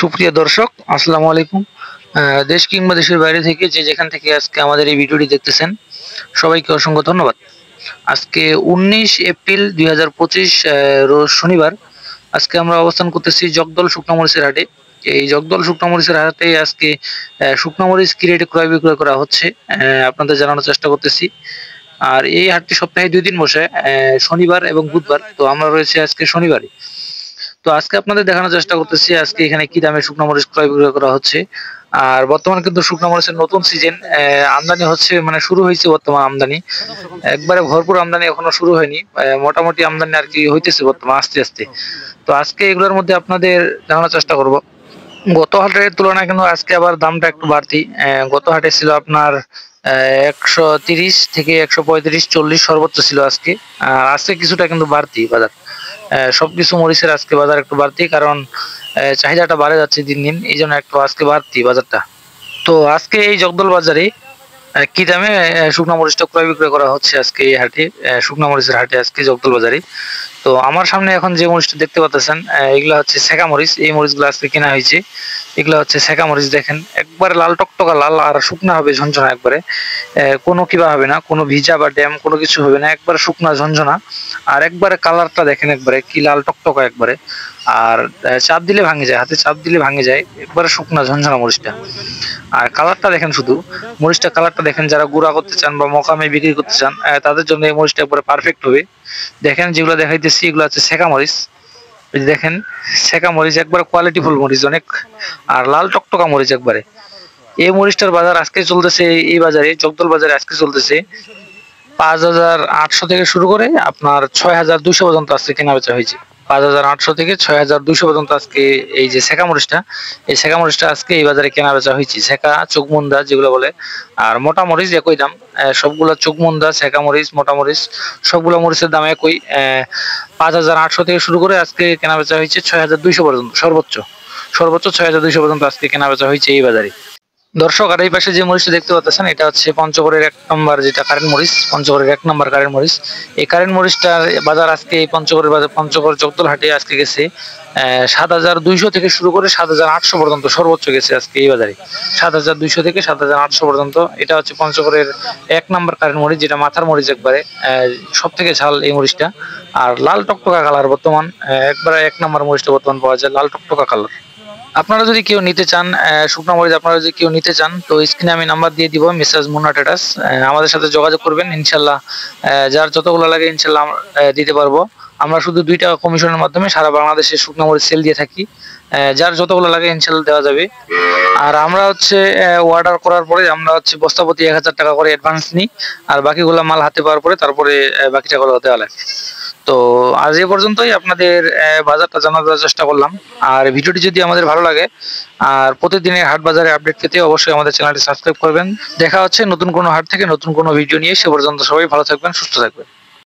সুপ্রিয় দর্শক, আসসালামু আলাইকুম। দেশ কিংবা দেশের বাইরে থেকে যে যেখান থেকে আজকে আমাদের এই ভিডিওটি দেখতেছেন, সবাইকে অসংখ্য ধন্যবাদ। আজকে 19 এপ্রিল 2025, রোজ শনিবার। আজকে আমরা অবস্থান করতেছি জগদল শুকনা মরিচের হাটে। এই জগদল শুকনা মরিচের হাটে আজকে শুকনা মরিচ কি রেটে ক্রয় বিক্রয় করা হচ্ছে আপনাদের জানানোর চেষ্টা করতেছি। আর এই হাটটি সপ্তাহে 2 দিন বসে, শনিবার এবং বুধবার। তো আমরা রয়েছে আজকে শনিবারে। তো আজকে আপনাদের দেখানোর চেষ্টা করতেছি আজকে এখানে কি দামে শুকনো মরিচ ক্রয় বিক্রয় করা হচ্ছে। আর বর্তমানে কিন্তু শুকনো মরিচের নতুন সিজন আমদানি হচ্ছে, মানে শুরু হয়েছে বর্তমান আমদানি। একবারে ভরপুর আমদানি এখনো শুরু হয়নি, মোটামুটি আমদানি আর কি হইতেছে বর্তমান আস্তে আস্তে। তো আজকে এগুলোর মধ্যে আপনাদের জানানোর চেষ্টা করব। গত হাটের তুলনায় কিন্তু আজকে আবার দামটা একটু বাড়তি। গত হাটে ছিল আপনার 130 থেকে 135, 40 সর্বোচ্চ ছিল আজকে। আর আজকে কিছুটা কিন্তু বাড়তি বাজার। সবকিছু মরিচের আজকে বাজার একটু বাড়তি, কারণ চাহিদাটা বাড়ে যাচ্ছে দিন দিন, এই জন্য একটু আজকে বাড়তি বাজারটা। তো আজকে এই জগদল বাজারে কি দামে শুকনা মরিচটা ক্রয় বিক্রয় করা হচ্ছে আজকে এই হাটে, শুকনা মরিচের হাটে আজকে জগদল বাজারে। তো আমার সামনে এখন যে মরিচটা দেখতে পাচ্ছেন, এগুলা হচ্ছে সেকা মরিচ। এই মরিচগুলো আজকে কেনা হয়েছে। এগুলা হচ্ছে সেকা মরিচ। দেখেন একবারে লাল টকটকা লাল, আর শুকনা হবে ঝনঝনা একবারে। কোনো কিবা হবে না, কোনো ভিজা বা ড্যাম কোনো কিছু হবে না, একবারে শুকনা ঝনঝনা। আর একবারে কালারটা দেখেন একবারে কি লাল টকটকা একবারে। আর চাপ দিলে ভাঙে যায়, হাতে চাপ দিলে ভাঙে যায়, একবারে শুকনা ঝনঝনা মরিচটা। আর কালারটা দেখেন, শুধু মরিচটা কালারটা দেখেন। যারা গুঁড়া করতে চান বা মকামে বিক্রি করতে চান, তাদের জন্য এই মরিচটা একবারে পারফেক্ট হবে। দেখেন যেগুলো দেখাইতেছি এগুলো হচ্ছে সেকা মরিচ। এই যে দেখেন সেকা মরিচ, একবারে কোয়ালিটিফুল মরিচ অনেক। আর লাল টকটকা মরিচ একবারে। এই মরিচটার বাজার আজকে চলতেছে, এই বাজারে জগদল বাজারে আজকে চলতেছে 5,800 থেকে শুরু করে আপনার 6,200 পর্যন্ত আজকে কেনা বেচা হয়েছে। 5,800 থেকে 6,200 পর্যন্ত আজকে এই যে সেকা মরিচটা, এই সেকা মরিচটা আজকে এই বাজারে কেনা বেচা হয়েছে। সেকা চোখমুন্দা যেগুলো বলে। আর মোটা মরিচ একই দাম, সবগুলো চোখমুন্দা সেকা মরিচ মোটা মরিচ সবগুলো মরিচের দাম একই। 5,800 থেকে শুরু করে আজকে কেনা বেচা হয়েছে 6,200 পর্যন্ত। সর্বোচ্চ সর্বোচ্চ 6,200 পর্যন্ত আজকে কেনা বেচা হয়েছে এই বাজারে। দর্শক, আর এই পাশে যে মরিচটা দেখতে পাচ্ছেন, এটা হচ্ছে পঞ্চগড়ের 1 নম্বর, যেটা কারেন্ট মরিচ। পঞ্চগড়ের 1 নম্বর কারেন্ট মরিচ। এই কারেন্ট মরিচটার বাজার আজকে এই পঞ্চগড়ের বাজার, পঞ্চগড় জগদল হাটে আজকে গেছে 7,200 থেকে শুরু করে 7,800 পর্যন্ত সর্বোচ্চ গেছে আজকে এই বাজারে। 7,200 থেকে 7,800 পর্যন্ত। এটা হচ্ছে পঞ্চগড়ের 1 নম্বর কারেন্ট মরিচ, যেটা মাথার মরিচ একবারে। সব থেকে ঝাল এই মরিচটা। আর লাল টকটকা কালার বর্তমান, একবারে 1 নম্বর মরিচটা বর্তমান পাওয়া যায় লাল টকটকা কালার। আপনারা যদি কেউ নিতে চান শুকনো মরিচ, আপনারা যদি কেউ নিতে চান, তো স্ক্রিনে আমি নাম্বার দিয়ে দিব, মিসেস মুন্না ট্রেডার্স। আমাদের সাথে যোগাযোগ করবেন ইনশাল্লাহ। যার যতগুলো লাগে ইনশাল্লাহ দিতে পারবো। আমরা শুধু 2 টাকা কমিশনের মাধ্যমে সারা বাংলাদেশে শুকনো মরিচ সেল দিয়ে থাকি। যার যতগুলো লাগে ইনশাল্লাহ দেওয়া যাবে। আর আমরা হচ্ছে অর্ডার করার পরে আমরা হচ্ছে বস্তাপতি 1,000 টাকা করে অ্যাডভান্স নিই। আর বাকিগুলো মাল হাতে পাওয়ার পরে তারপরে বাকি টাকাগুলো দেওয়া লাগে। তো আজ এ পর্যন্তই, আপনাদের বাজারটা জানার চেষ্টা করলাম। আর ভিডিওটি যদি আমাদের ভালো লাগে, আর প্রতিদিনের হাট বাজারে আপডেট পেতে অবশ্যই আমাদের চ্যানেলটি সাবস্ক্রাইব করবেন। দেখা হচ্ছে নতুন কোনো হাট থেকে নতুন কোনো ভিডিও নিয়ে। সে পর্যন্ত সবাই ভালো থাকবেন, সুস্থ থাকবেন।